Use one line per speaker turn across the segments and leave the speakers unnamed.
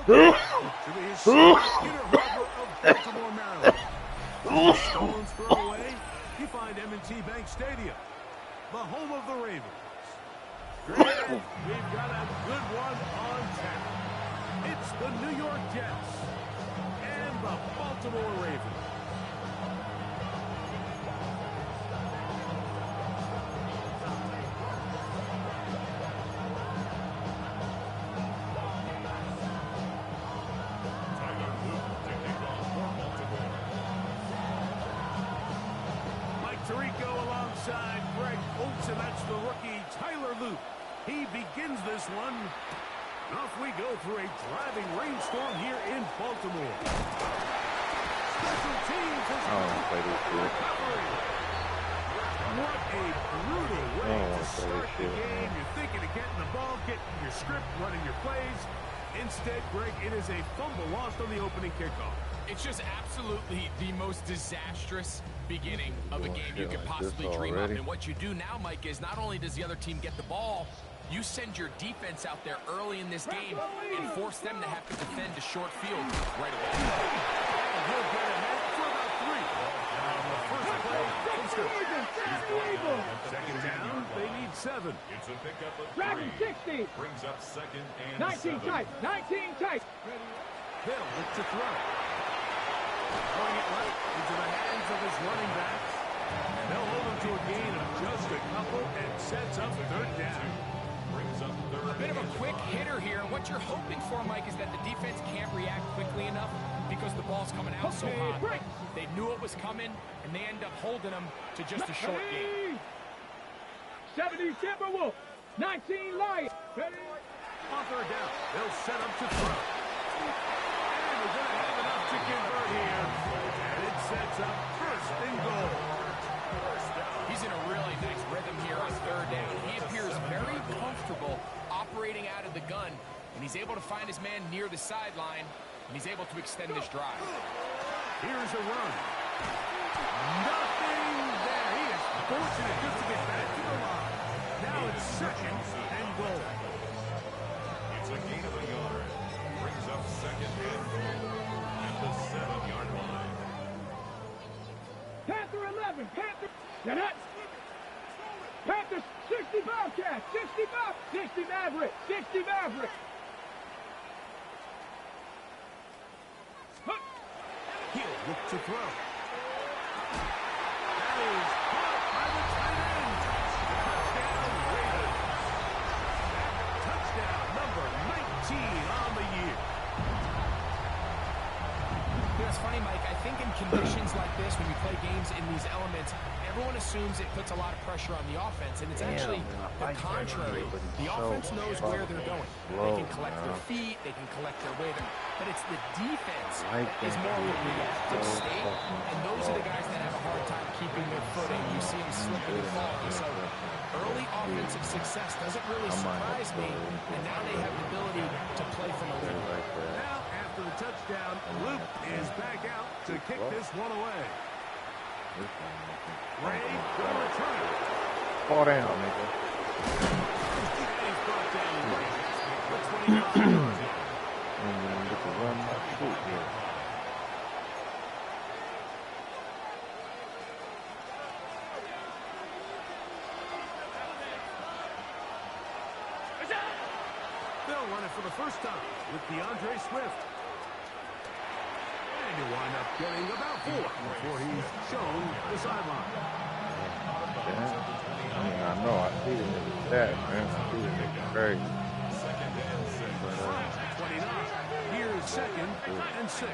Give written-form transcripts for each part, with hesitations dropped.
To be his Peter Harbor of Baltimore, Maryland. Stones throw away. You find M&T Bank Stadium, the home of the Ravens. Greg, we've got a good one on tap. It's the New York Jets and the Baltimore Ravens. Tirico alongside Greg Olsen, and that's the rookie Tyler Luke. He begins this one. Off we go through a driving rainstorm here in Baltimore. Special teams has recovery. What a brutal way to start the game. You're thinking of getting the ball, getting your script, running your plays. Instead, Greg, it is a fumble lost on the opening kickoff.
It's just absolutely the most disastrous beginning of a game you could possibly dream up. And what you do now, Mike, is not only does the other team get the ball, you send your defense out there early in this game and force them to have to defend a short field right away.
And he'll get ahead for about 3. On the first play, second down, they need 7.
It's a pickup of 3.
Dragon 60.
Brings up second and
19 tight. 19 tight.
Hill look to throw. Throwing it right into the hands of his running backs. And they'll hold him to a gain of just a couple and sets up 3rd down.
Brings up 3rd.
A bit of a quick hitter here. And what you're hoping for, Mike, is that the defense can't react quickly enough because the ball's coming out so hot. They knew it was coming, and they end up holding them to just a short gain.
70 Timberwolves. 19 Lions.
On 3rd down, they'll set up to throw. And they're going to have enough to convert here. And it sets up 1st and goal.
He's in a really nice rhythm here on 3rd down. He appears very comfortable operating out of the gun, and he's able to find his man near the sideline, and he's able to extend this drive.
Here's a run. Nothing there. He is fortunate just to get back to the line. Now it's 2nd and goal.
It's a gain of a yard. Brings up second and goal at the 7-yard line.
Panther 11. Panther. Panthers 60 Bobcats. 60 Maverick. 60 Maverick.
He'll look to throw. That is caught by the tight end. Touchdown, Ravens. Touchdown number 19 on the year.
You know, it's funny, Mike. I think in conditions like this, when you play games in these elements, everyone assumes it puts a lot of pressure on the offense, and it's actually the contrary. The offense knows where they're going. They can collect their feet, they can collect their weight, but it's the defense is more of a reactive state, and those are the guys that have a hard time keeping their footing. You see them slipping and falling. So early offensive success doesn't really surprise me, and now they have the ability to play from a lead.
Now, after the touchdown, Luke is back out to kick this one away. Ray will return.
Fall down, nigga.
He's brought down Ray. Looks what he got.
I'm gonna get the run my shoot here.
They'll run it for the first time with DeAndre Swift. And you wind up getting about 4 before he's shown the sideline.
Yeah. I mean, I know I see the nigga stat, man. I see the nigga crazy.
29. Here's 2nd and 6.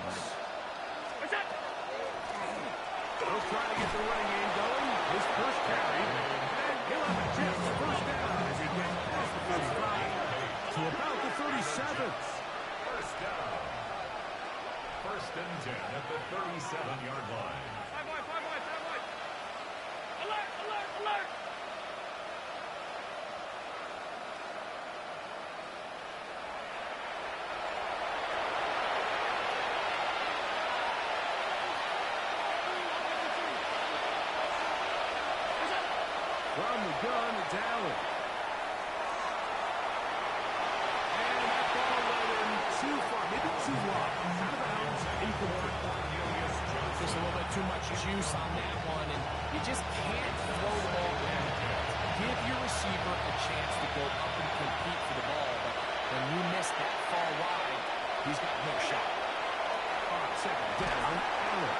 He'll try to get the running game going. His first carry. And he'll have a Jets first down as he gets past the 35 to about the 37th.
First down. 1st and 10 at the 37-yard line.
Alert.
From the gun, it's Allen. And that ball went in too far. Maybe
too much juice on that one, and you just can't throw the ball down. Give your receiver a chance to go up and compete for the ball, but when you miss that far wide, he's got no shot.
Second down, Allen.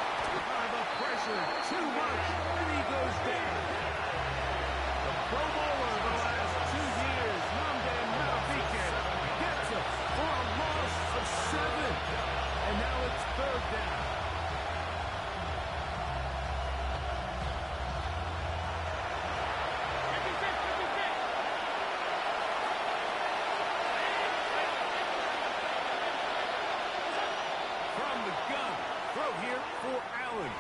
The pressure, too much, and he goes down. The Pro Bowler the last 2 years, Nnamdi Madubuike, gets it for a loss of 7. And now it's third down. From the gun, throw here for Allen.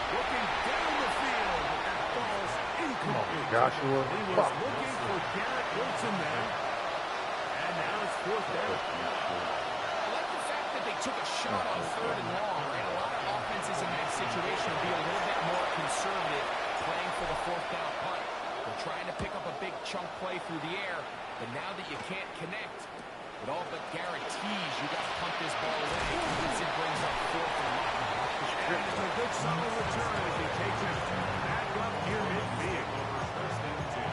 Looking down the field, but that ball's incomplete.
Joshua.
He was looking for Garrett Wilson there. And now it's fourth down.
I like the fact that they took a shot on third and long, right? A lot of offenses in that situation would be a little bit more conservative playing for the fourth down punt. They're trying to pick up a big chunk play through the air, but now that you can't connect, it all but guarantees you got to punt this ball away. It brings up fourth and long.
And it's a good solid return as he takes it back up here midfield.
First and 10.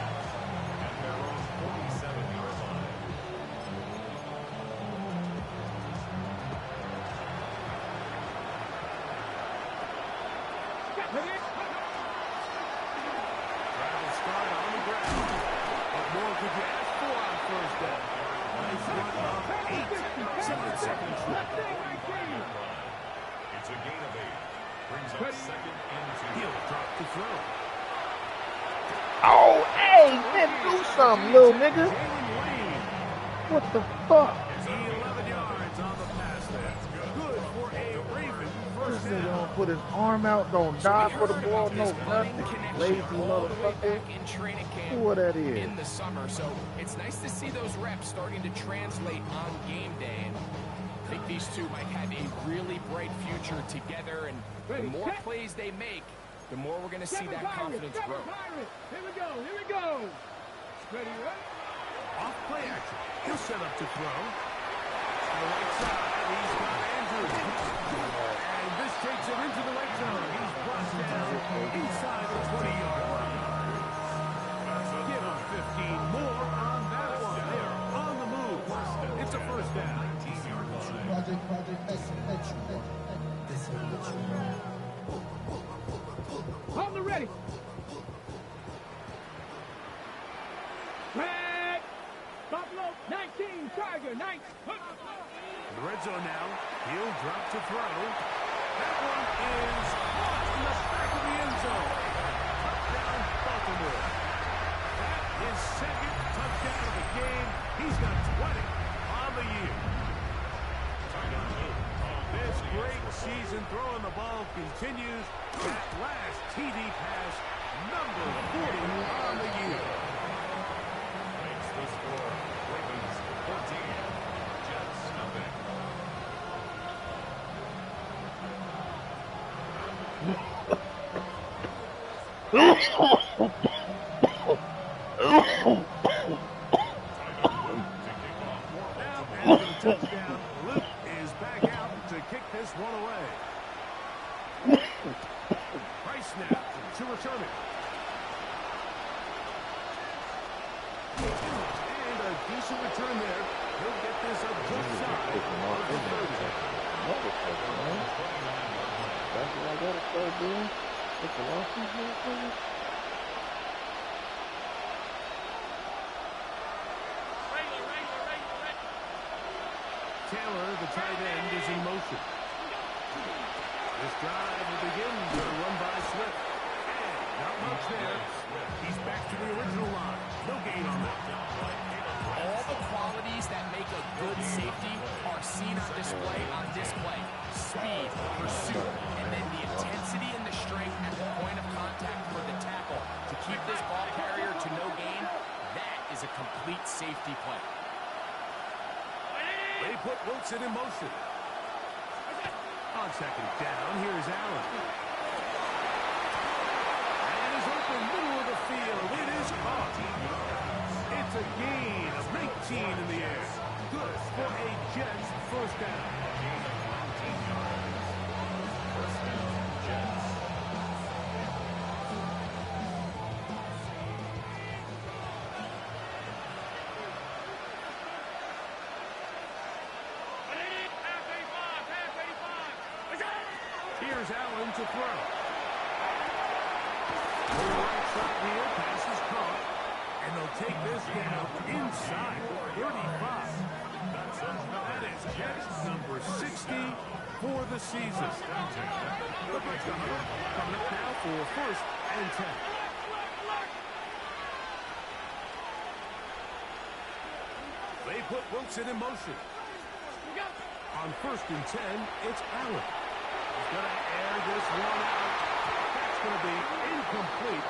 At their own 47-yard line.
Travis Scott on the ground. What more could you ask for on first down? Nice run of 8. Set the second trip.
It's a gain of 8. Brings up second and 2.
He'll drop to throw.
Oh, hey, man, do something, little nigga.
Jalen Lane.
What the fuck?
11 yards on the pass there. Good for a Raven first
This nigga
down.
don't put his arm out, don't die for the ball, no nothing. Lazy motherfucker.
In training camp
Who that is?
in the summer, so it's nice to see those reps starting to translate on game day. And I think these two might have a really bright future together, and the more plays they make, the more we're going to see that confidence grow.
Here we go, here we go. Ready, right?
Off play action. He'll set up to throw. To the right side, he's got Andrews. And this takes him into the red zone. He's brought down inside the 20-yard line. Give him 15 more on that one. They're on the move. It's a first down. 19-yard line.
On the ready. Red. Buffalo, 19, Tiger, 9.
The red zone now. He'll drop to throw. That one is caught in the back of the end zone. Touchdown, Baltimore. That is second touchdown of the game. He's got 20 on the year. This great season throwing the ball continues. That last TD pass, number 40 on the year.
Makes the score. Ravens 14. Jets nothing.
Now after the touchdown, Luke is back out to kick this one away. Price snap to return it. And a decent return there. He'll get this up just side of the 30.
Motherfucker, man. That's what I gotta start doing. Look at all these motherfuckers.
Taylor, the tight end, is in motion. This drive will begin with a run by Swift. And not much there. He's back to the original line. No gain on that.
All the qualities that make a good safety are seen on display Speed, pursuit, and then the intensity and the strength at the point of contact for the tackle to keep this ball carrier to no gain. That is a complete safety play.
They put Wilson in motion. On second down, here's Allen. And is open middle of the field. It is caught. It's a gain of 19 in the air. Good for a Jets first down.
First and
Allen to throw. To the right side here, passes caught. And they'll take this down inside 35. That is catch number 60 for the season. The break to Hunter coming up now for 1st and 10. They put Wilson in motion. On 1st and 10, it's Allen. He's going to air this one out. That's going to be incomplete.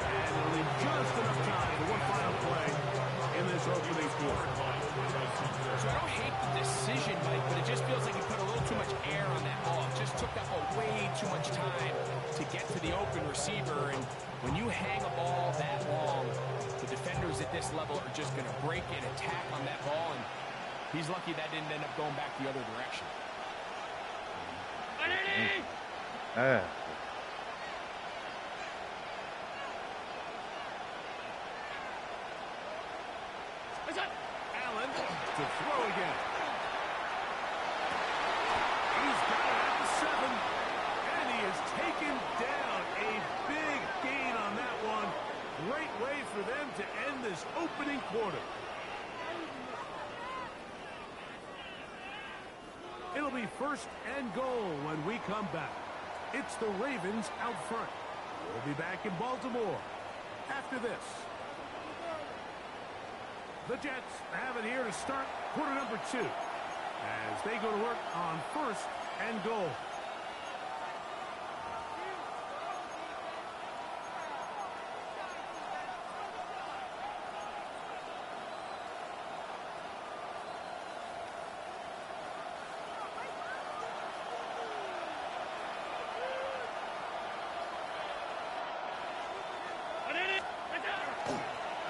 And it'll leave just enough time for one final play in this opening quarter.
So I don't hate the decision, Mike, but it just feels like he put a little too much air on that ball. It just took that ball way too much time to get to the open receiver. And when you hang a ball that long, the defenders at this level are just going to break and attack on that ball. And he's lucky that didn't end up going back the other direction.
Allen to throw again. He's got it at the 7. And he is taken down. A big gain on that one. Great way for them to end this opening quarter. It'll be 1st and goal when we come back. It's the Ravens out front. We'll be back in Baltimore after this. The Jets have it here to start quarter number 2 as they go to work on 1st and goal.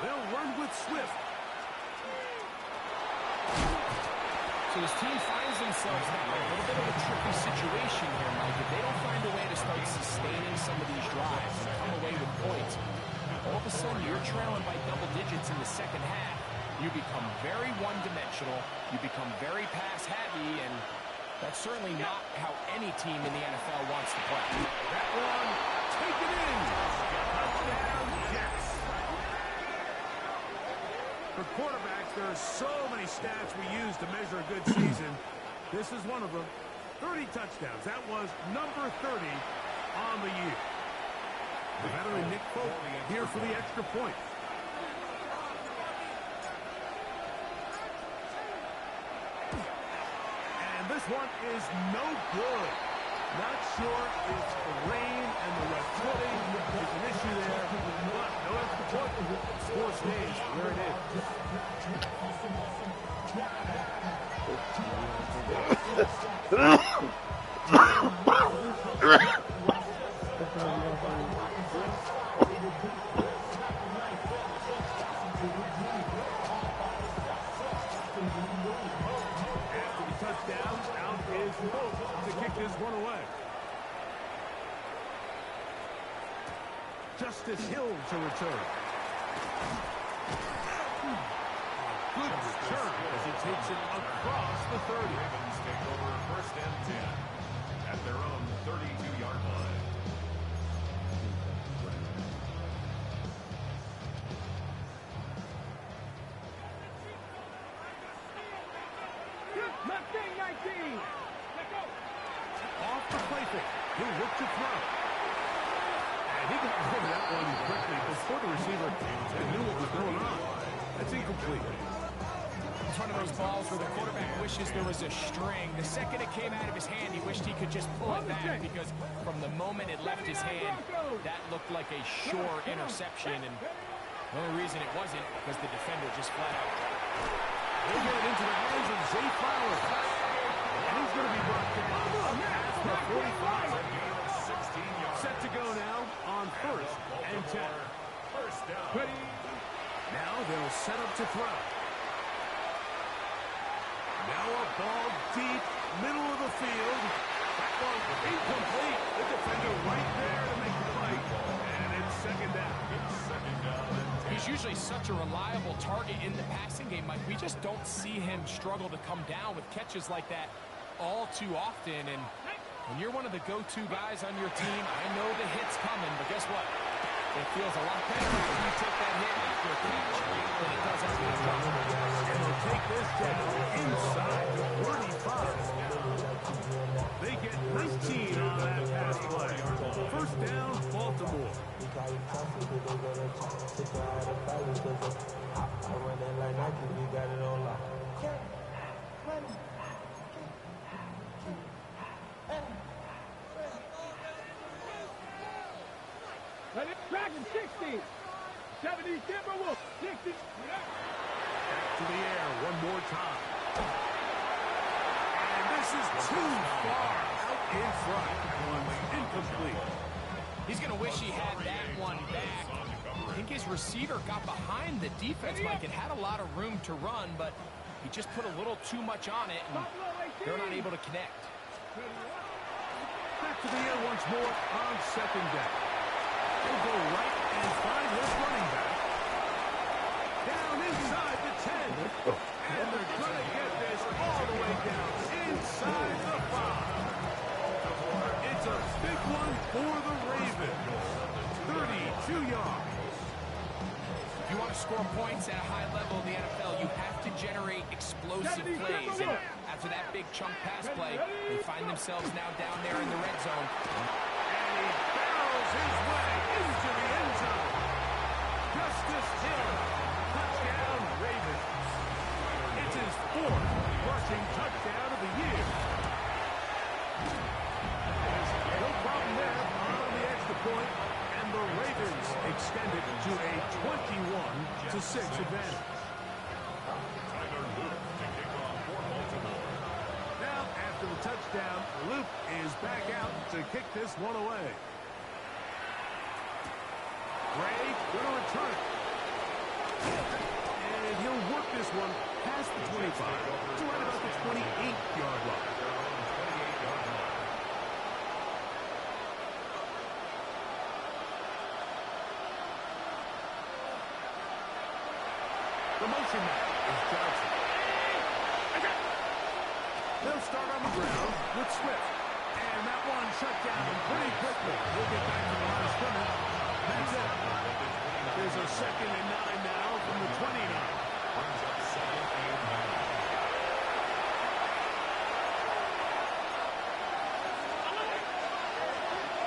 They'll run with Swift.
So his team finds themselves in a little bit of a tricky situation here, Mike. If they don't find a way to start sustaining some of these drives and come away with points, all of a sudden you're trailing by double digits in the second half. You become very one-dimensional. You become very pass-heavy, and that's certainly not how any team in the NFL wants to play.
That one taken in. Touchdown, Jets. For quarterbacks, there are so many stats we use to measure a good season. This is one of them. 30 touchdowns. That was number 30 on the year. The veteran Nick Folk here for the extra point. And this one is no good. Not sure if the rain and the wet footing is an issue there, but no extra point. Score stays where it After the touchdown, out is Pope to kick this one away. Justice Hill to return. Good return as he takes it across the 30.
Ravens take over 1st and 10 at their own 32-yard line.
Mustang 19.
Off the play fake. He'll look to throw. And he got rid of that one quickly before the receiver knew what was going on. That's incomplete.
It's one of those balls where the quarterback wishes there was a string. The second it came out of his hand, he wished he could just pull it back because from the moment it left his hand, that looked like a sure interception. And the only reason it wasn't because the defender just flat out.
They get it into the hands of Zay Flowers. And he's going to be brought down at the 45. Set to go now on 1st and 10.
First down.
Now they'll set up to throw. Now a ball deep, middle of the field. That ball incomplete. The defender right there to make the play. And it's 2nd down.
He's usually such a reliable target in the passing game, Mike. We just don't see him struggle to come down with catches like that all too often. And When you're one of the go-to guys on your team, I know the hit's coming, but guess what? It feels a lot better after you take that hit after a catch than it does after a drop.
And they'll take this down inside the 35. They get 19 on that pass play. First down, Baltimore.
Let it Dragon 60. 70 Timberwolves. 60.
Back to the air one more time. And this is too far out in front. One's incomplete.
He's going to wish he had that one back. I think his receiver got behind the defense, Mike. It had a lot of room to run, but he just put a little too much on it, and they're not able to connect.
Back to the air once more on second down. He'll go right and find his running back. Down inside the 10. And they're going to get this all the way down inside the 5. It's a big one for the Ravens. 32 yards.
If you want to score points at a high level in the NFL, you have to generate explosive plays. And after that big chunk pass play, they find themselves now down there in the red zone.
And he barrels his way into the end zone. Justice Hill. Touchdown, Ravens. It's his 4th rushing touchdown of the year. No problem there on the extra point. And the Ravens extend it to a 21-6 advantage. Now, after the touchdown, Luke is back out to kick this one away. Gray going to return it. And he'll work this one past the 25 to right about the 28-yard line. The motion man is Johnson. They'll start on the ground with Swift. And that one shut down pretty quickly. We'll get back to the line of scrimmage. That's it. There's a 2nd and 9 now from the 29.
Brings up 2nd and 9.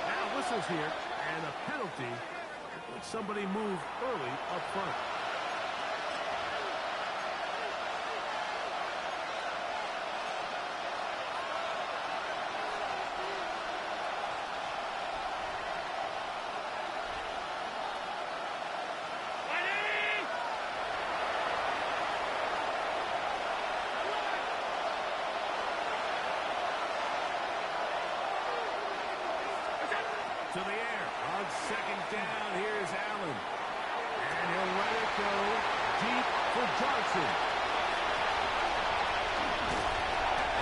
Now whistles here and a penalty. Somebody moved early up front. To the air on 2nd down. Here's Allen. And he'll let it go deep for Johnson.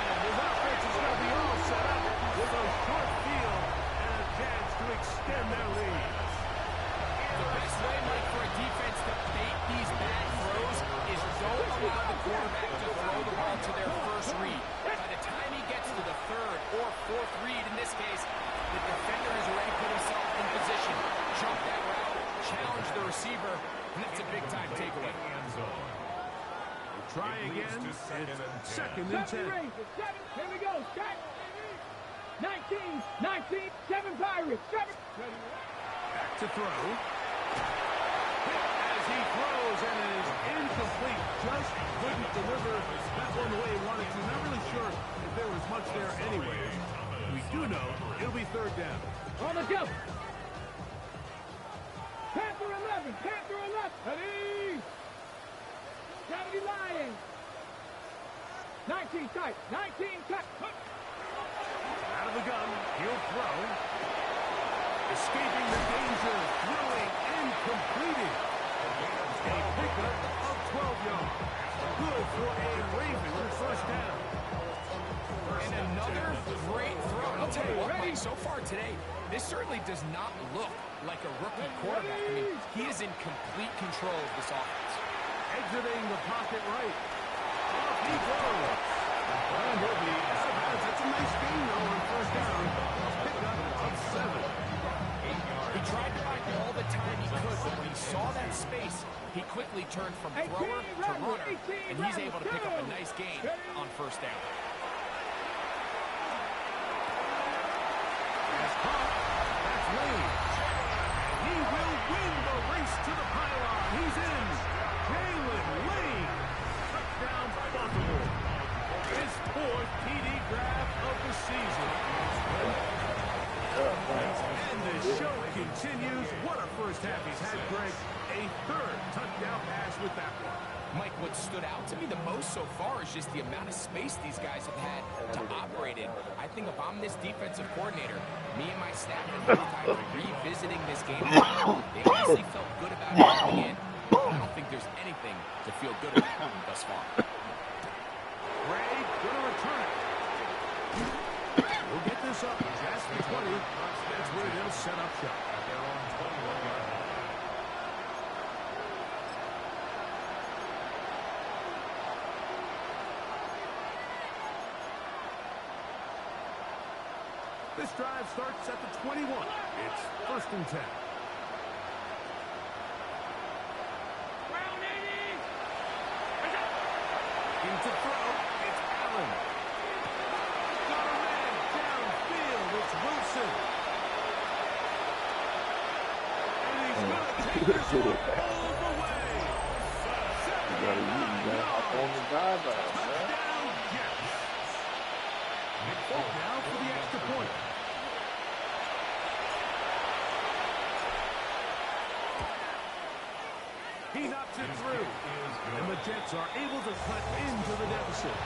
And his offense is going to be all set up with a short field and a chance to extend their lead.
The best way, Mike, for a defense to bait these bad throws is don't allow the quarterback to throw the ball to their first read. By the time he gets to the 3rd or 4th read, in this case, the defender has already put himself in position, jump that route, challenge the receiver, and that's a big-time takeaway.
We'll try again. It's 2nd and 10.
Here we go. 19, 7 Pirates. 7.
Back to throw. As he throws and is incomplete. Just couldn't deliver that one the way he wanted to. Not really sure if there was much there anyway. We do know it'll be 3rd down.
On the go. Panther 11. Ready. 70 Lions. 19 tight.
Out of the gun, he'll throw. Escaping the danger, throwing and completing. A pickup of 12 yards. Good for a Ravens first down.
And another great throw. I'll tell you what, Mike, so far today, this certainly does not look like a rookie quarterback. I mean, he is in complete control of this offense.
Exiting the pocket right. Off he goes. And he'll be out of bounds. That's a nice gain, though, on first down. Pickup of 7.
He tried to buy all the time he could, but when he saw that space, he quickly turned from thrower to runner, and he's able to pick up a nice gain on first down.
That's caught. That's Lane. And he will win the race to the pylon. He's in. Jalen Lane. Touchdown, Baltimore. His 4th TD grab of the season. And the show continues. What a first half he's had, Greg. A 3rd touchdown pass with that one.
Mike, what stood out to me the most so far is just the amount of space these guys have had to operate in. I think if I'm this defensive coordinator, me and my staff at halftime revisiting this game, they honestly felt good about it coming in. I don't think there's anything to feel good about thus far.
Ray going to return it. We'll get this up past the 20. That's where they'll set up shop.
They're on 21-yard line.
This drive starts at the 21. It's 1st and 10. Into throw. It's Allen. Got a man downfield. It's Wilson. And he's going to take this one all the way.
You gotta hop on the drive out, man.
Touchdown, Jets. Now for the extra point. He knocks it through. And the Jets are able to cut into the deficit.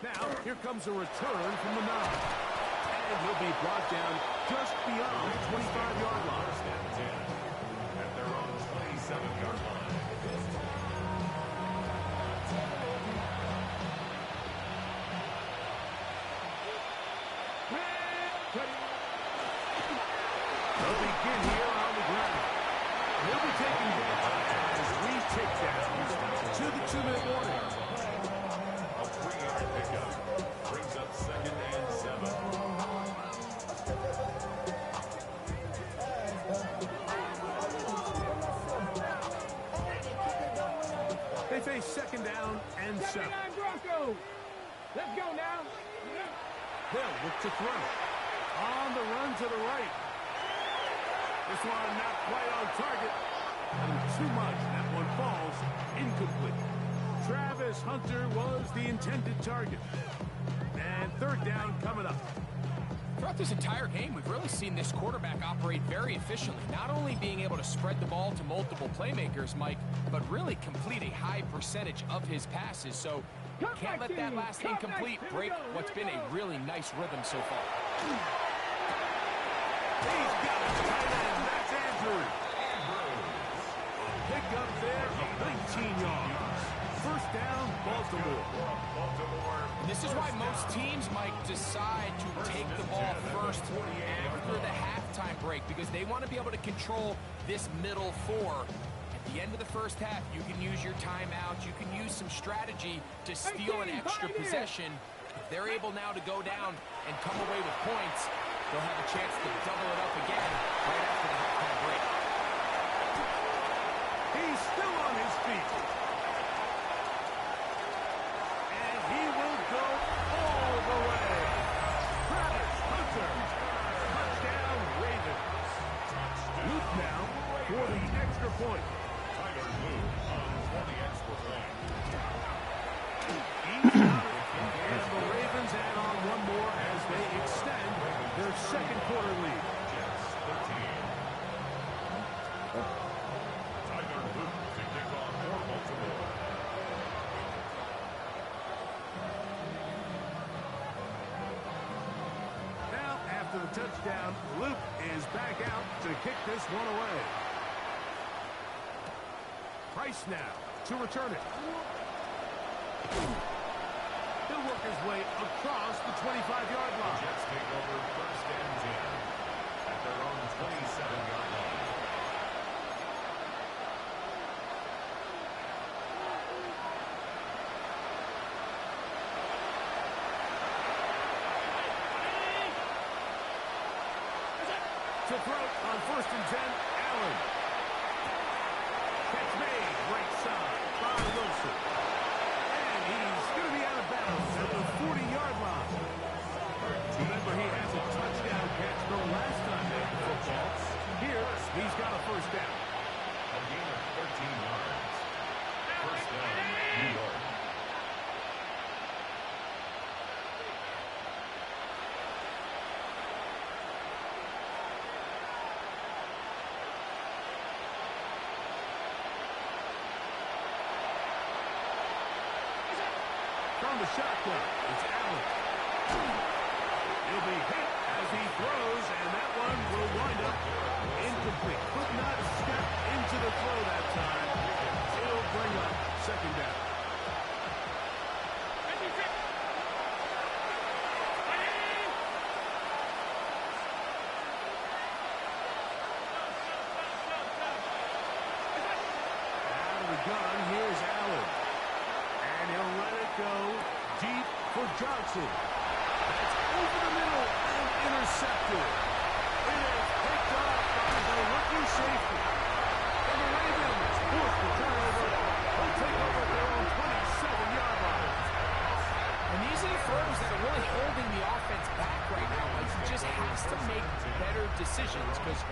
Now, here comes a return from the 9. And he'll be brought down just beyond the 25-yard line.
At their own 27-yard line.
They'll begin here on the ground. He'll be taking as 3 takedowns to the 2-minute warning.
A 3-yard pickup brings up 2nd and 7.
They face 2nd down and 7.
Broncos. Let's go now.
They'll look to throw. On the run to the right. This one not quite on target. And too much. That one falls incomplete. Travis Hunter was the intended target. And 3rd down coming up.
Throughout this entire game, we've really seen this quarterback operate very efficiently, not only being able to spread the ball to multiple playmakers, Mike, but really complete a high percentage of his passes. So can't let that last incomplete break what's been a really nice rhythm so far.
He's got it, tight end. That's Andrews. Pick up there of 19 yards. 1st down, Baltimore.
And this is why most teams, Mike, decide to take the ball first after the halftime break, because they want to be able to control this middle 4. At the end of the first half, you can use your timeout. You can use some strategy to steal an extra possession. If they're able now to go down and come away with points, they'll have a chance to double it up again right after the halftime break.
He's still on his feet. And he will go all the way. Travis Hunter. Touchdown, Ravens. Luke now for the extra point.
Tyler Luke for the extra point.
He's got it. And the Ravens add on one more as they extend their 2nd quarter lead.
Jets 13. Tyler Luke to kick off for Baltimore.
touchdown. Luke is back out to kick this one away. Price now to return it. He'll work his way across the 25-yard line.
Jets take over first and 10 at their own 27-yard line.
To throw on first and 10, Allen. Catch made, right side by Wilson. And he's going to be out of bounds at the 40-yard line. Remember, he has a touchdown catch the last time they had the football. Here, he's got a first down.
A gain of 13 yards. First down, New York.
From the shotgun, it's Allen. He'll be hit as he throws, and that one will wind up incomplete. Could not step into the throw that time. It'll bring up second down. Out of the gun, here's Allen. And he'll let it go deep for Johnson. That's over the middle and intercepted. It is picked off by the rookie safety. And the Ravens force the turnover. They'll take over their own 27-yard line.
And these are the throws that are really holding the offense back right now. Like, he just has to make better decisions because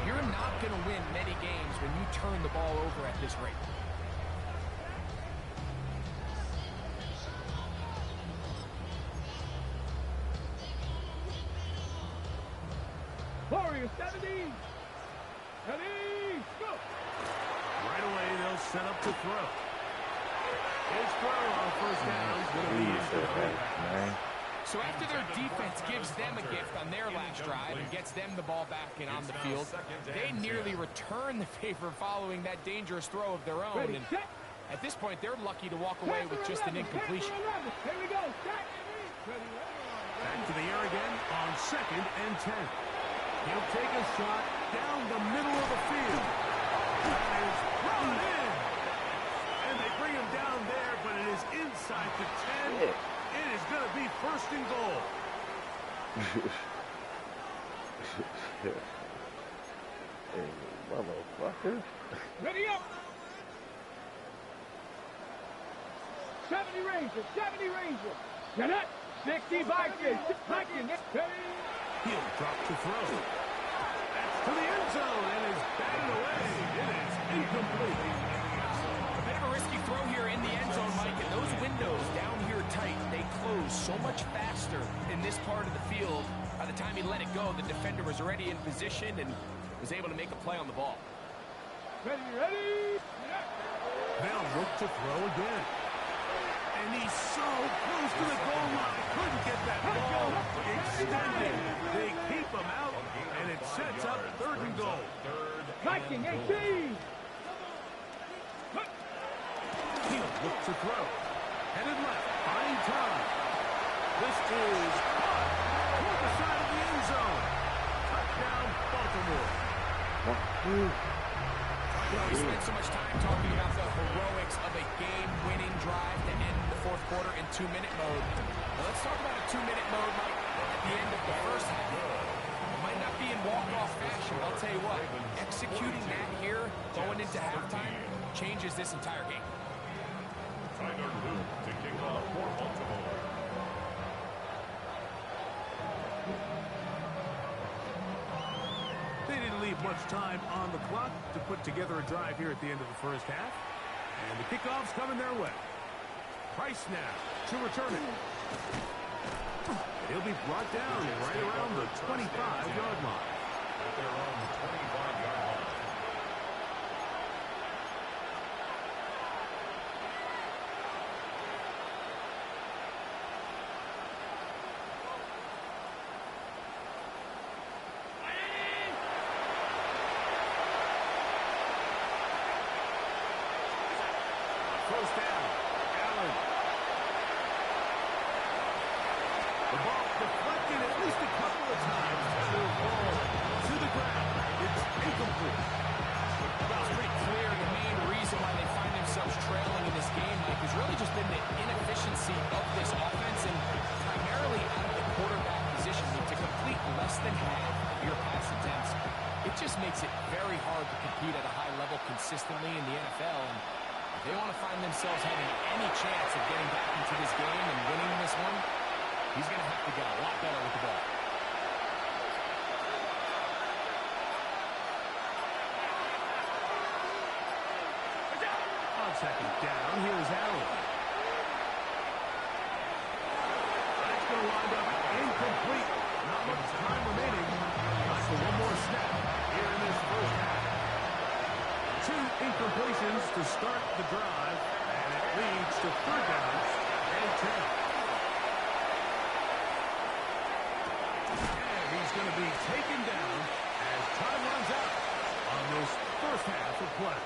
you're not going to win many games when you turn the ball over at this rate.
Warriors 70. Ready, go.
Right away, they'll set up to throw. His throw on first down is going to be incomplete.
So after their defense gives them a gift on their last drive and gets them the ball back and on the field, they nearly return the favor following that dangerous throw of their own. And at this point, they're lucky to walk away with just an incompletion.
Here we go.
Back to the air again on second and 10. He'll take a shot down the middle of the field. That is thrown in. And they bring him down there, but it is inside the 10. It is going to be first and goal.
Hey, motherfucker.
Ready up. 70 Rangers. 70 Rangers. Get it. 60 Vikings. Vikings. Ready.
He'll drop to throw. That's to the end zone and is batted away. It is incomplete.
A bit of a risky throw here in the end zone, Mike, and those windows down here tight, they close so much faster in this part of the field. By the time he let it go, the defender was already in position and was able to make a play on the ball.
Ready, ready.
They'll look to throw again. And he's so close to the goal line. Couldn't get that ball extended. They keep him out, and it sets up third and goal.
Viking 18.
He'll look to throw. Headed left, buying time. This is caught toward the side of the end zone. Touchdown, Baltimore.
You know, we spent so much time talking about the heroics of a game-winning drive to end the fourth quarter in 2-minute mode. Now let's talk about a 2-minute mode, Mike, at the end of the first half. It might not be in walk-off fashion, but I'll tell you what, executing that here, going into halftime, changes this entire game.
Tyler Luke to kick off for Baltimore.
They didn't leave much time on the clock to put together a drive here at the end of the first half. And the kickoff's coming their way. Price now to return it. He'll be brought down right around the 25-yard line.
At their own 25-yard line.
first down. Allen. The ball deflected at least a couple of times. It'll fall to the ground. It's incomplete.
Well, it's pretty clear the main reason why they find themselves trailing in this game, Mike, has really just been the inefficiency of this offense and primarily out of the quarterback position. To complete less than half of your pass attempts, it just makes it very hard to compete at a high level consistently in the NFL. And if they want to find themselves having any chance of getting back into this game and winning this one, he's going to have to get a lot better with the ball.
On second down, here's Allen. That's going to wind up incomplete. Not much time remaining. So one more snap here in this first half. 2 incompletions to start the drive, and it leads to 3rd downs and 10. And he's going to be taken down as time runs out on this first half of play.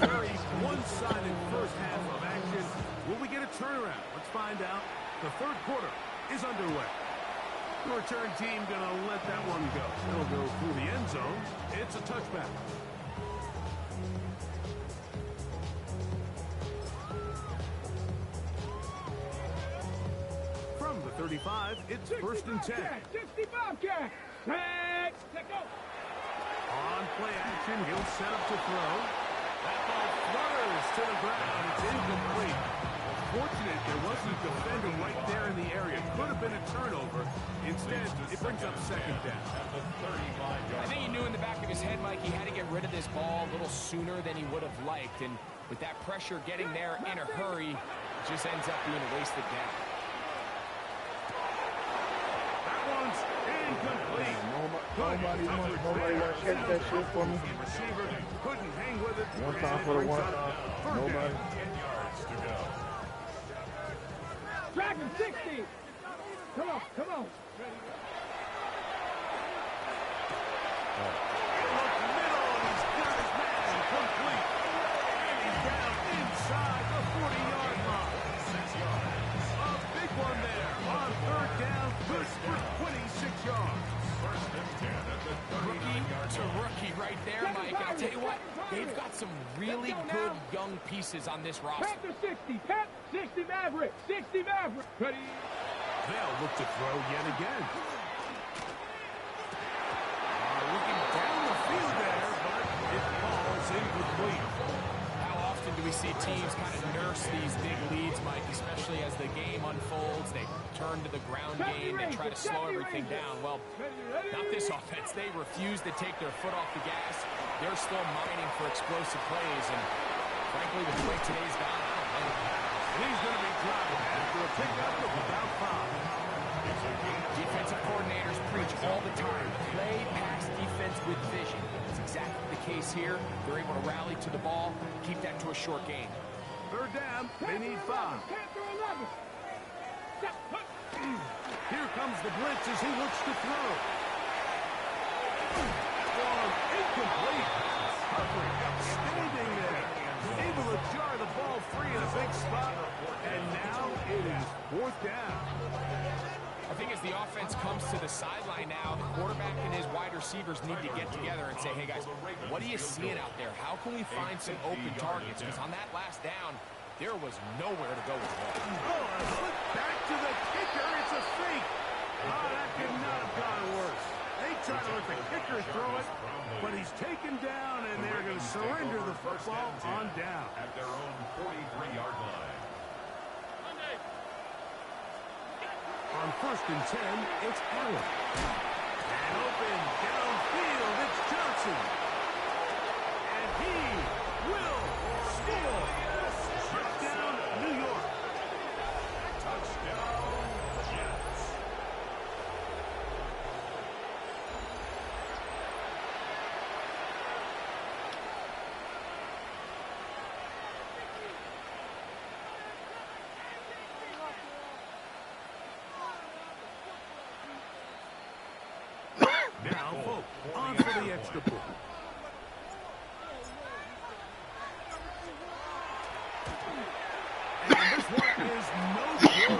Very one-sided first half of action. Will we get a turnaround? Let's find out. The 3rd quarter is underway. The return team going to let that one go. It'll go through the end zone. It's a touchback. From the 35, it's 1st and 10.
65 cat. Let go.
On play action, he'll set up to throw. That ball flutters to the ground. It's incomplete. Fortunate there wasn't a defender right there in the area. Could have been a turnover. Instead, it brings up 2nd down.
I think he knew in the back of his head, Mike, he had to get rid of this ball a little sooner than he would have liked. And with that pressure getting there in a hurry, it just ends up being a wasted down.
That one's incomplete.
Nobody want to catch that shit for me.
Receiver couldn't hang with it.
One time for the one. Nobody.
10 yards to go.
Drag him 60. Come on, come on.
Look middle, and he's got his man complete. And he's down inside the 40-yard line.
6 yards.
A big one there on 3rd down. Good for 26 yards.
1st and 10 at the 39-yard
To rookie right there, Mike. And I'll tell you what, they've got some really good young pieces on this roster.
Panther 60. Pat 60 Maverick. 60 Maverick. Ready?
They'll look to throw yet again. Looking down the field there, but it falls incomplete.
How often do we see teams kind of nurse these big leads, Mike, especially as the game unfolds? They turn to the ground game, they try to slow everything down. Well, not this offense. They refuse to take their foot off the gas. They're still mining for explosive plays, and frankly, with the way today's gone, I don't blame them.
And he's going to be dropped after a pickup of about 5.
Defensive coordinators preach all the time, play pass defense with vision. That's exactly the case here. They're able to rally to the ball, keep that to a short game.
3rd down, they need 5.
Panther 11.
Here comes the blitz as he looks to throw. Ball incomplete. Coverage outstanding there. Able to jar the ball free in a big spot. And now it is 4th down.
I think as the offense comes to the sideline now, the quarterback and his wide receivers need to get together and say, hey guys, what are you seeing out there? How can we find some open targets? Because on that last down, there was nowhere to go with the ball.
Oh, a flip back to the kicker. It's a fake. Oh, that could not have gone worse. They try to let the kicker throw it, but he's taken down, and they're going to surrender the football on down.
At their own 43-yard line.
On 1st and 10, it's Allen. And open downfield, it's Johnson. And he will score. the extra point. And this one is no good.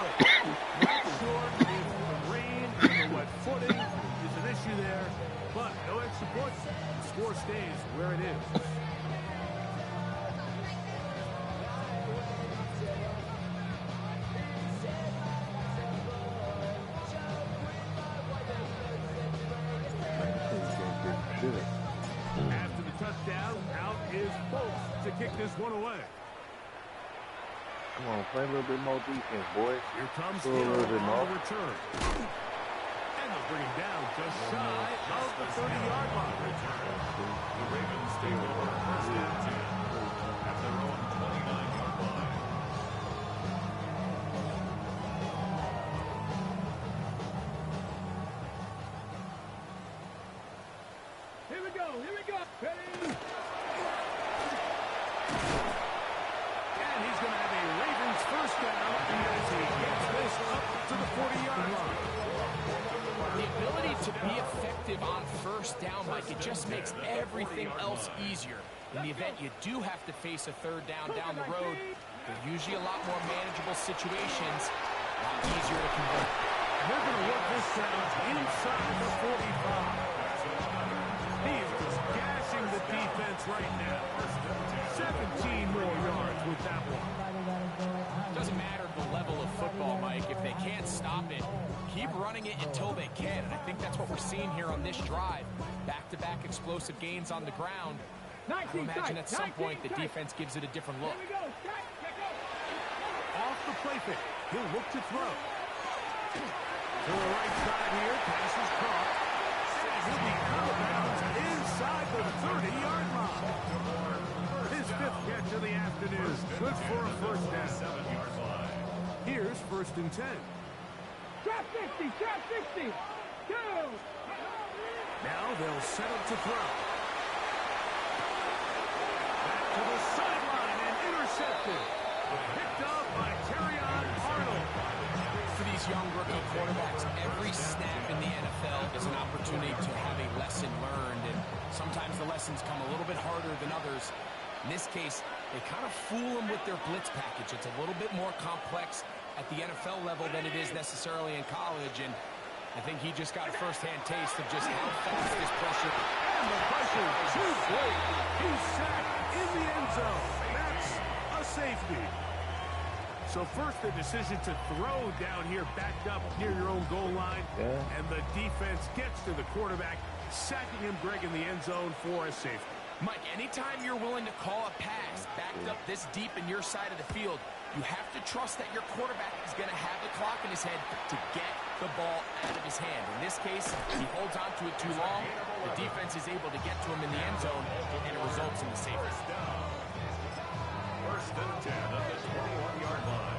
Right short if the rain and the wet footing is an issue there, but no extra point. The score stays where it is. After the touchdown, out is Fultz to kick this one away.
Come on, play a little bit more defense, boys.
Here comes
Throw a little bit
on
more.
the return. And they'll bring him down just shy of the 30-yard line.
The Ravens take over first and 10 at their own 29-yard line.
Here we go. Here we go. Ready?
And he's going to have a Ravens first down as he gets this up to the 40-yard line.
The ability to be effective on first down, Mike, it just makes everything else easier. In the event you do have to face a third down the road, they're usually a lot more manageable situations, a lot easier to convert.
They're going to work this down inside the 45. He is just gashing the defense right now. 17 more yards with that one.
Doesn't matter the level of football, Mike. If they can't stop it, keep running it until they can. And I think that's what we're seeing here on this drive. Back-to-back explosive gains on the ground. I would imagine at some point the defense gives it a different look.
Here we go. Check go.
Off the play fake. He'll look to throw. To the right side here. Pass is caught. He'll be out of bounds inside the 30-yard line. His fifth catch of the afternoon. Good for a first down.
7-yard line.
Here's first and 10.
Trap 60. Trap 60. Two.
Now they'll set up to throw. Back to the sideline and intercepted. Picked up by Terrion Arnold.
For these young rookie quarterbacks, every snap in the NFL is an opportunity to have a lesson learned, and sometimes the lessons come a little bit harder than others. In this case, they kind of fool them with their blitz package. It's a little bit more complex at the NFL level than it is necessarily in college, and I think he just got a first-hand taste of just how fast this pressure.
And the pressure too great. He's sacked in the end zone. That's a safety. So first the decision to throw down here, backed up near your own goal line.
Yeah.
And the defense gets to the quarterback, sacking him, Greg, in the end zone for a safety.
Mike, anytime you're willing to call a pass backed up this deep in your side of the field, you have to trust that your quarterback is going to have the clock in his head to get the ball out of his hand. In this case, he holds on to it too long. The defense is able to get to him in the end zone, and it results in the safety.
First and 10 at the 21-yard line.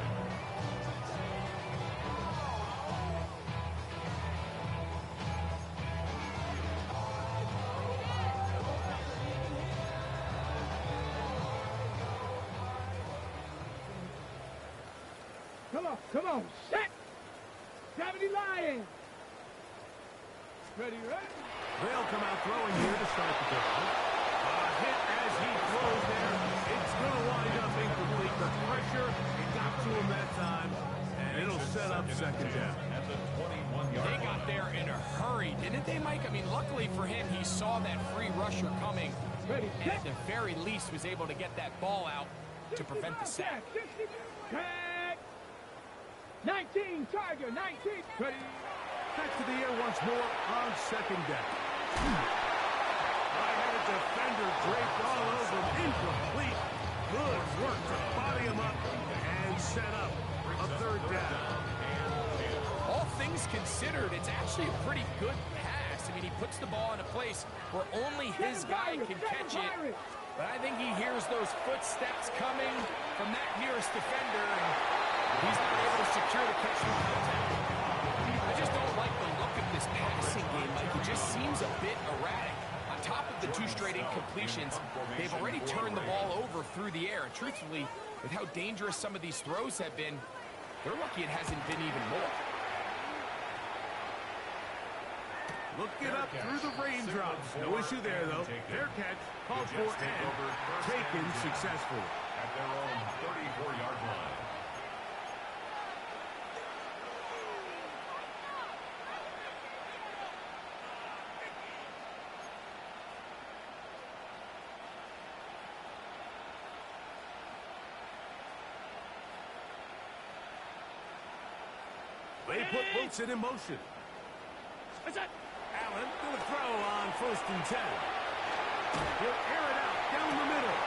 Come on. Set. 70 Lions. Ready?
They'll come out throwing here to start the drive. A hit as he throws there. It's going to wind up incomplete. The pressure, it got to him that time, and it'll set up second down.
At the 21-yard
They
line.
got there in a hurry, didn't they, Mike? I mean, luckily for him, he saw that free rusher coming,
Ready?
and at the very least was able to get that ball out to prevent the sack.
60. 19. Tiger. 19. Ready?
Back to the air once more on second down. Right-handed defender draped all over him. Incomplete. Good work to body him up and set up a third down.
All things considered, it's actually a pretty good pass. I mean, he puts the ball in a place where only his guy can catch it. But I think he hears those footsteps coming from that nearest defender, and he's not able to secure the catch through contact. I just don't like the look of this passing game, Mike. It just seems a bit erratic. On top of the 2 straight incompletions, they've already turned the ball over through the air. And truthfully, with how dangerous some of these throws have been, they're lucky it hasn't been even more.
Looking up through the raindrops. No issue there, though. Fair catch, called for and taken successfully.
At their own 34-yard line.
They put Wilson in motion. Allen going to throw on 1st and 10. He'll air it out down the middle.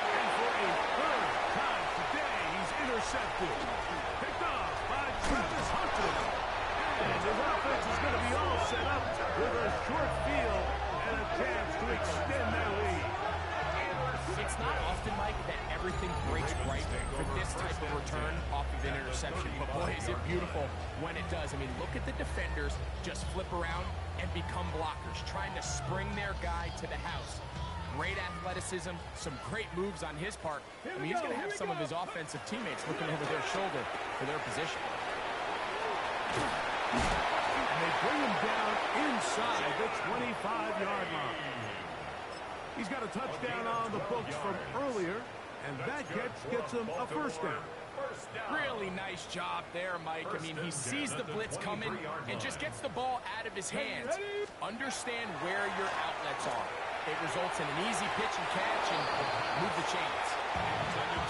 And for a third time today, he's intercepted. Picked off by Travis Hunter. And his offense is going to be all set up with a short field and a chance to extend their lead.
It's not often, Mike, that everything breaks right for this type of return off of an interception. But boy, is it beautiful when it does. I mean, look at the defenders just flip around and become blockers, trying to spring their guy to the house. Great athleticism, some great moves on his part. I mean, he's going to have some of his offensive teammates looking over their shoulder for their position.
And they bring him down inside the 25-yard line. He's got a touchdown on the books from earlier, and that catch gets him a first down.
Really nice job there, Mike. I mean, he sees the blitz coming and just gets the ball out of his hands. Understand where your outlets are. It results in an easy pitch and catch and move the chains.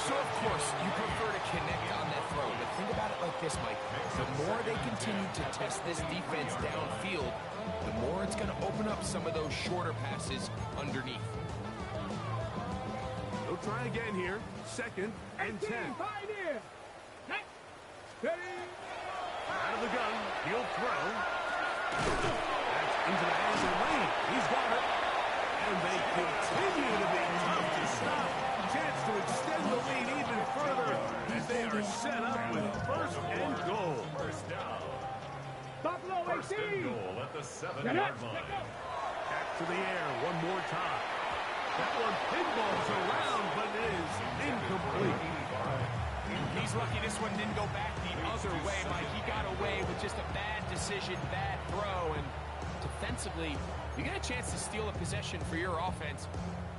So, of course, you prefer to connect on that throw, but think about it like this, Mike. The more they continue to test this defense downfield, the more it's going to open up some of those shorter passes underneath.
They'll try again here. 2nd and 10. Out of the gun. He'll throw. That's into the hands of Lane. He's got it. And they continue to be tough to stop. Chance to extend the lead even further as they are set up with 1st and goal.
First down.
Buffalo 18.
First and goal at the 7-yard line.
Back to the air one more time. That one pinballs around, but is incomplete.
He's lucky this one didn't go back the other way, Mike. He got away with just a bad decision, bad throw, and defensively, you get a chance to steal a possession for your offense.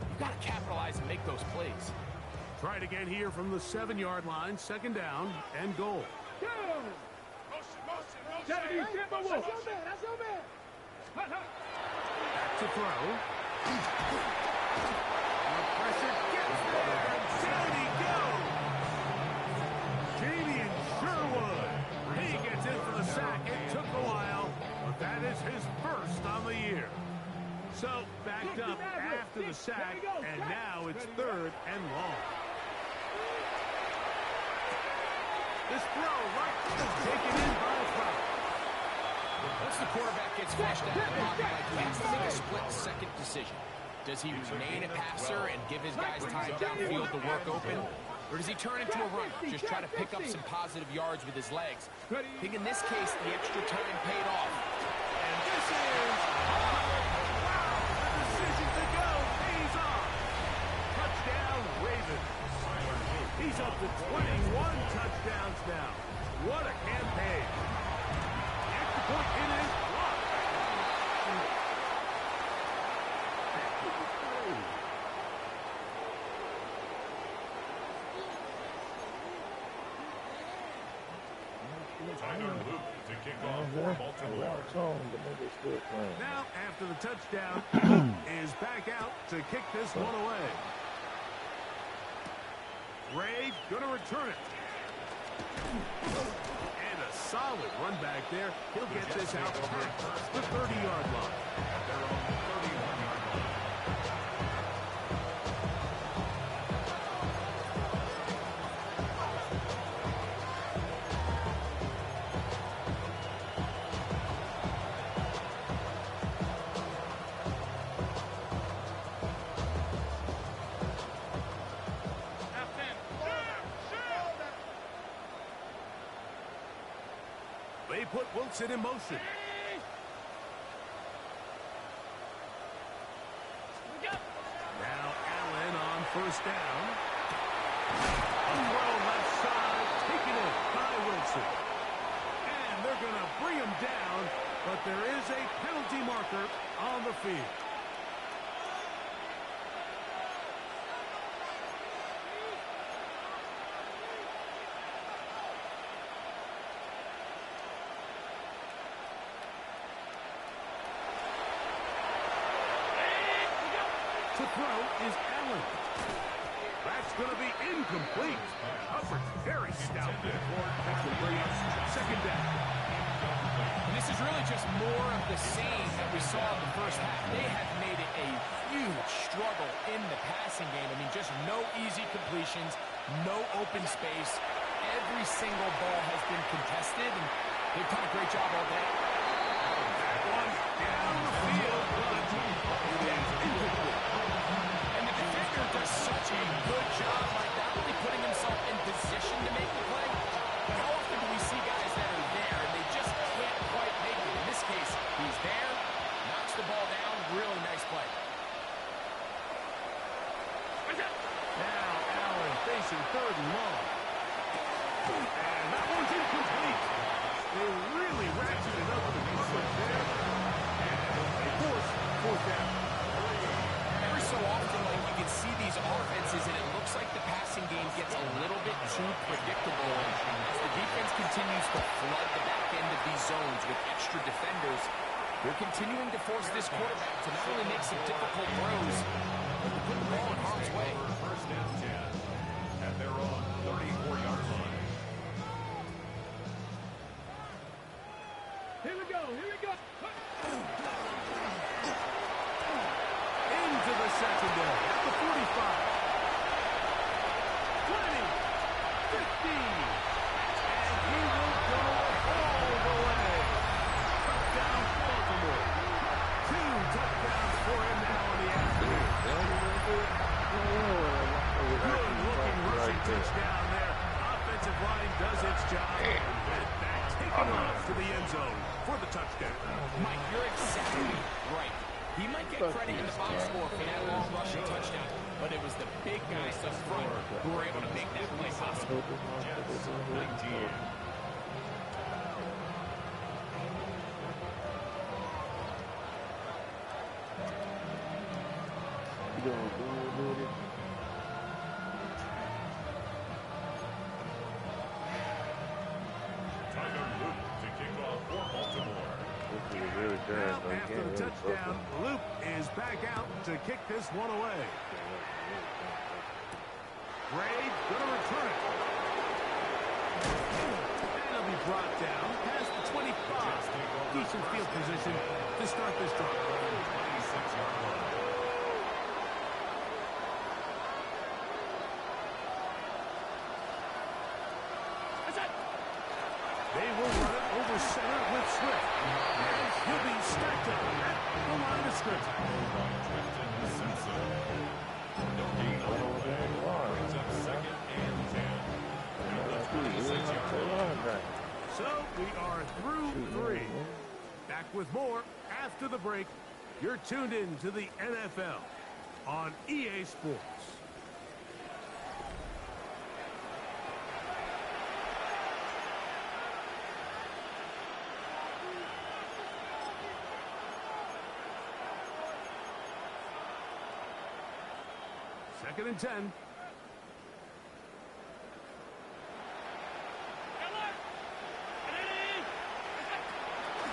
You've got to capitalize and make those plays.
Try it again here from the 7-yard line. 2nd down and goal.
That's your man.
Back to throw. The pressure gets there, and down he goes. Jamie Sherwood. He gets in for the sack. It took a while, but that is his first on the year. So, backed up after the sack, and now it's 3rd and long. This throw right taken in by Trout.
Once the quarterback gets flushed out of the pocket, like he has to make a split-second decision. Does he remain a passer and give his guys time downfield to work open? Or does he turn into a runner, just try to pick up some positive yards with his legs? I think in this case, the extra time paid off.
And this is... The decision to go pays off. Touchdown, Ravens. He's up to 21 touchdowns now. What a campaign. Extra point, it is blocked.
Tyler Luke to kick off for Baltimore.
Now, after the touchdown, is back out to kick this one away. Ray gonna return it. And a solid run back there. He'll get this out past the 30-yard line.
At their own 31-yard line.
They put Wilson in motion. Now Allen on 1st down. A throw left side, taken in by Wilson. And And they're going to bring him down, but there is a penalty marker on the field. To throw is Allen. That's going to be incomplete. Hubbard's very stout there. That can bring up second down.
And this is really just more of the same that we saw in the first half. They have made it a huge struggle in the passing game. I mean, just no easy completions, no open space. Every single ball has been contested, and they've done a great job all day.
That one down the field, but it is incomplete.
Does such a good job like that, really putting himself in position to make the play. But how often do we see guys that are there and they just can't quite make it? In this case, he's there, knocks the ball down, really nice play.
Now Allen facing third and long. And that one's incomplete. They really ratcheted up the coverage there. And they force fourth down.
Every so often, like, you can see these offenses, and it looks like the passing game gets a little bit too predictable. And as the defense continues to flood the back end of these zones with extra defenders, they're continuing to force this quarterback to not only make some difficult throws, but to put the ball in harm's way.
First and 10 at their own 34-yard line.
Here we go. Here we go.
Into the secondary at the 45. 20, 50. And he will go all the way. Touchdown, Baltimore. 2 touchdowns for him now in the afternoon. Good-looking rushing touchdown there. Offensive line does its job. And back taken off to the end zone for the touchdown.
Mike, you're exactly right. He might get credit in the box score for that long rushing touchdown, but it was the big guys up front who were able to make that play possible.
Jets, 19. Tyler Luke to kick off for Baltimore.
Now, after the touchdown, Luke is back out to kick this one away. Gray going to return it. And he'll be brought down past the 25. Decent field position to start this drive.
26-yard line.
They will run it over center with Swift. And he'll be stacked up at the line of scrimmage.
No gain on the play. Brings up second and 10. At the 26-yard line.
So we are through 3. Back with more after the break. You're tuned in to the NFL on EA Sports. Second and 10.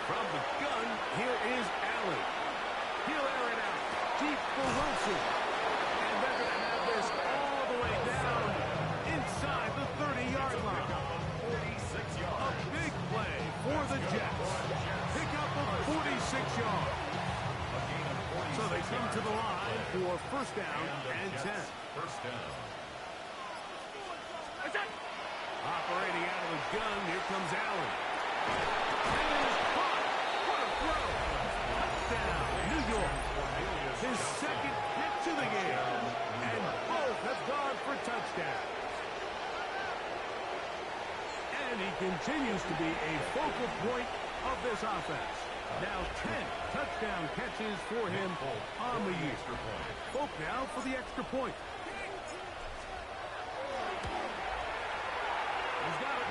From the gun, here is Allen. He'll air it out. Deep for Wilson. And they're going to have this all the way down inside the 30-yard line. A big play for the Jets. Pick up of 46 yards. So they come to the line for first down and 10.
First down.
Operating out of the gun, here comes Allen. And it is caught. What a throw. Touchdown, New York. His second hit to the game. And both have gone for touchdowns. And he continues to be a focal point of this offense. Now 10 touchdown catches for him on the year. Folk now for the extra point. He's got it.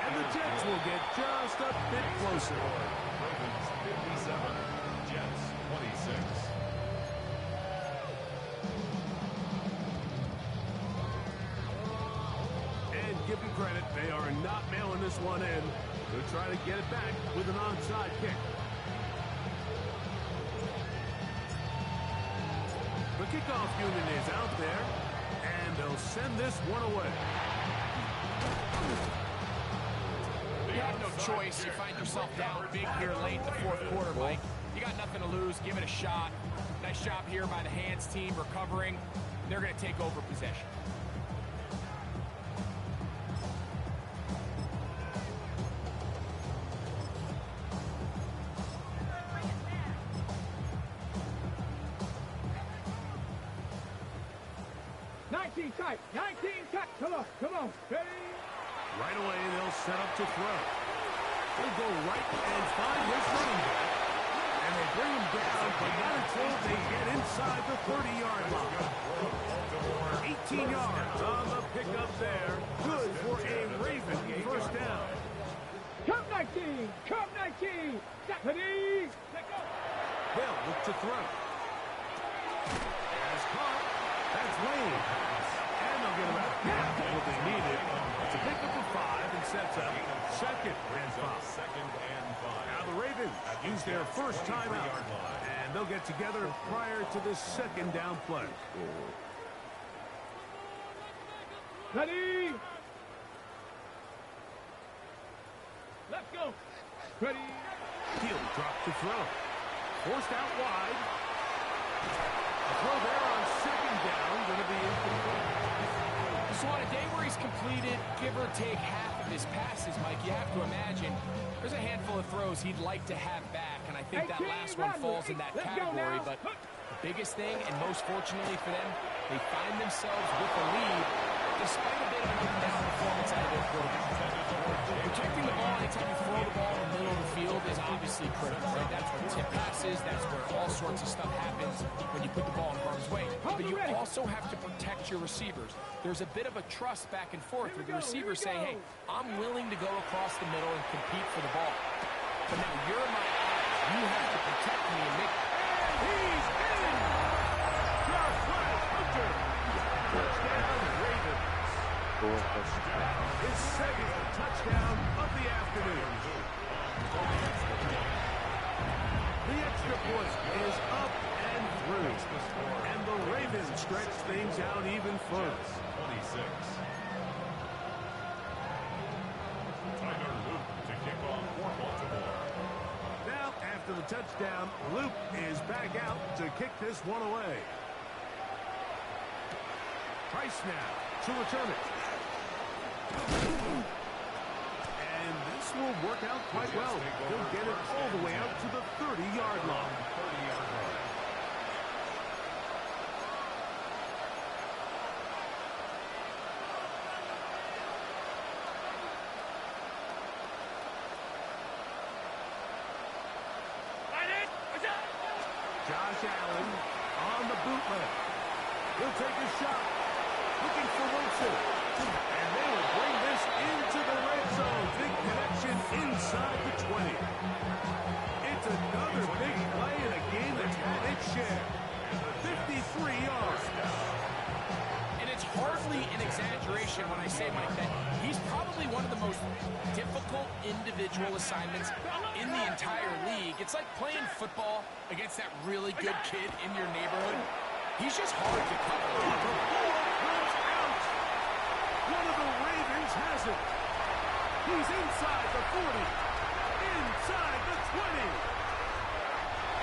And the Jets will get just a bit closer.
Ravens 57, Jets 26.
And give them credit, they are not mailing this one in. They'll try to get it back with an onside kick. The kickoff unit is out there, and they'll send this one away.
You have no choice. You find yourself down big here late in the fourth quarter, Mike. You got nothing to lose. Give it a shot. Nice job here by the hands team recovering. They're going to take over possession.
Tight. 19 tight. Come on. Ready?
Right away, they'll set up to throw. They'll go right and find this running back. And they bring him down, but not until they get inside the 30-yard line. 18 yards on the pickup there. Good for a Raven first down.
Come 19. Ready? Let go.
They'll look to throw. As caught. That's Lane. And they'll get about half of what they needed to pick up the 5 and sets up second and 5. Now the Ravens use their first timeout, and they'll get together prior to the second down play.
Ready? Let's go. Ready?
He'll drop the throw. Forced out wide. The throw there on second down, going to be incomplete.
So on a day where he's completed, give or take half of his passes, Mike, you have to imagine there's a handful of throws he'd like to have back, and I think that last one falls in that category. But the biggest thing, and most fortunately for them, they find themselves with a lead despite a bit of a down performance out of their quarterback. Protecting the ball anytime you throw the ball in the middle of the field is obviously critical, right? That's where tip passes, that's where all sorts of stuff happens when you put the ball in harm's way. But you also have to protect your receivers. There's a bit of a trust back and forth with the receiver saying, hey, I'm willing to go across the middle and compete for the ball. But now you're my eyes. You have to protect me and make...
He's in! Josh West, Hunter! Touchdown, Ravens. His second touchdown of the afternoon. The extra point is up and through. And the Ravens stretch things out even further.
26. Tyler Luke to kick off for Baltimore.
Now, after the touchdown, Luke is back out to kick this one away. Price now to return it. And this will work out quite well. He'll get it all the way out to the 30-yard line. Josh Allen on the bootleg. He'll take a shot. Looking for Wilson. And they will bring this into the red zone. Big connection inside the 20. It's another big play in a game that's had its share. 53 yards.
And it's hardly an exaggeration when I say, Mike, that he's probably one of the most difficult individual assignments in the entire league. It's like playing football against that really good kid in your neighborhood. He's just hard to cover.
The ball comes out. One of the Ravens has it. He's inside the 40. Inside the 20.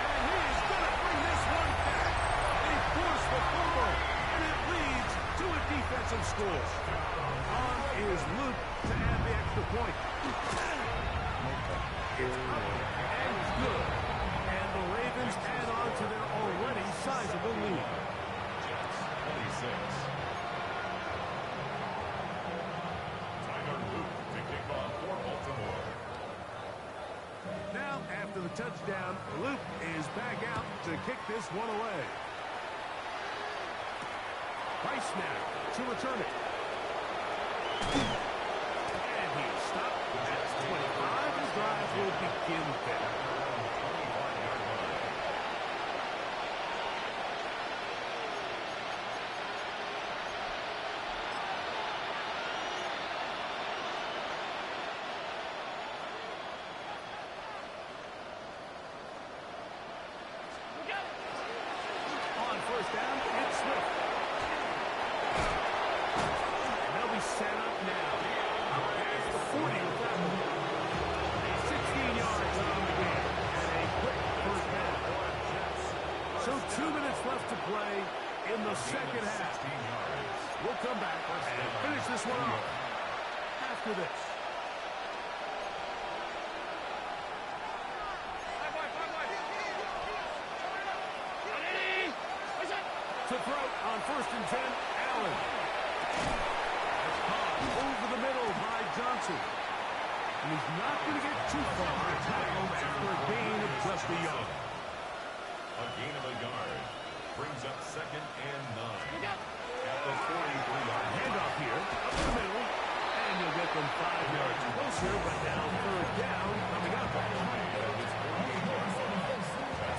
And he is going to bring this one back. They force the fumble, and it leads to a defensive score. On is Luke to add the extra point. It's up and good. And the Ravens add on to their already sizable lead.
Jets 26. Tyler Luke to kick off for Baltimore.
Now, after the touchdown, Luke is back out to kick this one away. Price now to return it. And will begin there. On first down, it's Swift. And they'll be set up now. Past the 40 with that one. 16 yards on the game. And a quick first down. So 2 minutes left to play in the second half. We'll come back and finish this one off after this. To throw on first and 10, Allen. That's caught over the middle by Johnson. And he's not going to get too far to tackle after a gain of just a yard.
A gain of a yard brings up second and 9. At the 43-yard
Handoff here, up the middle. And you'll get them 5 yards closer, but now third down coming up.
That's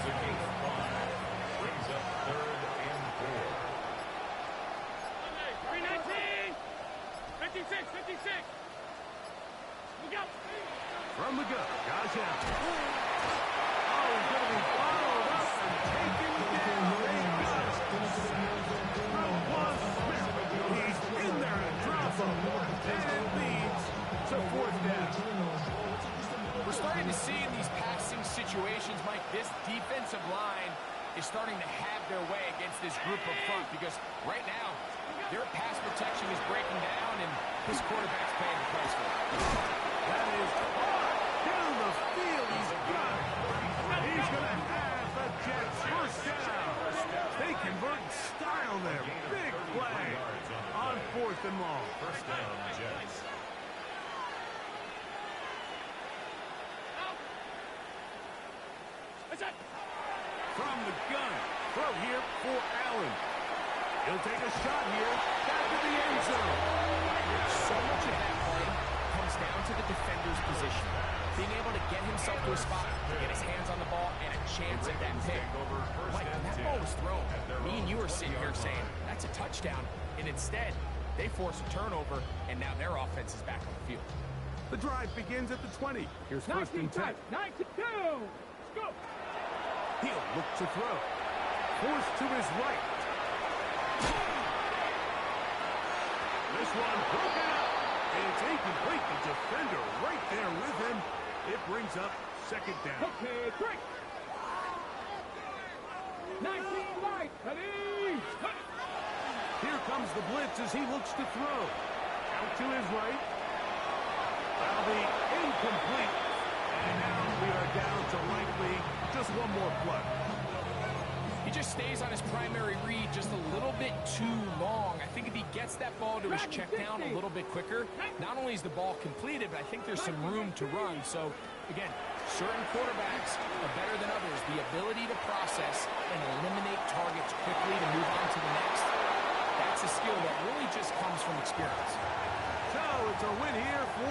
a gain of 5. Brings up third and 4.
319! 56, 56! Look out!
From the gun, Josh Allen. Oh, he's going to be followed up and taken down. They got it. Roquan Smith. He's in there to drop him. And it leads to fourth down.
We're starting to see in these passing situations, Mike, this defensive line is starting to have their way against this group up front because right now their pass protection is breaking down and this quarterback's paying the price for it.
That is hard. Down the field. He's got it. He's going to have the Jets first down. They convert in style there. Big play on fourth and long.
First down, Jets.
From the gun. Throw here for Allen. He'll take a shot here. Back to the end zone.
So much of that play comes down to the defender's position. Being able to get himself to a spot, to get his hands on the ball, and a chance at that pick. Mike, when that ball was thrown, me and you were sitting here saying, that's a touchdown. And instead, they force a turnover, and now their offense is back on the field.
The drive begins at the 20. Here's first and 10.
92! Go!
He'll look to throw. Forced to his right. This one broken up. And it's incomplete. The defender right there with him. It brings up second down.
Okay, break! 19 right! Ready!
Here comes the blitz as he looks to throw. Out to his right. That'll be incomplete. And now we are down to likely just one more play.
He just stays on his primary read just a little bit too long. I think if he gets that ball to his check down a little bit quicker, not only is the ball completed, but I think there's some room to run. So, again, certain quarterbacks are better than others. The ability to process and eliminate targets quickly to move on to the next, that's a skill that really just comes from experience.
So it's a win here for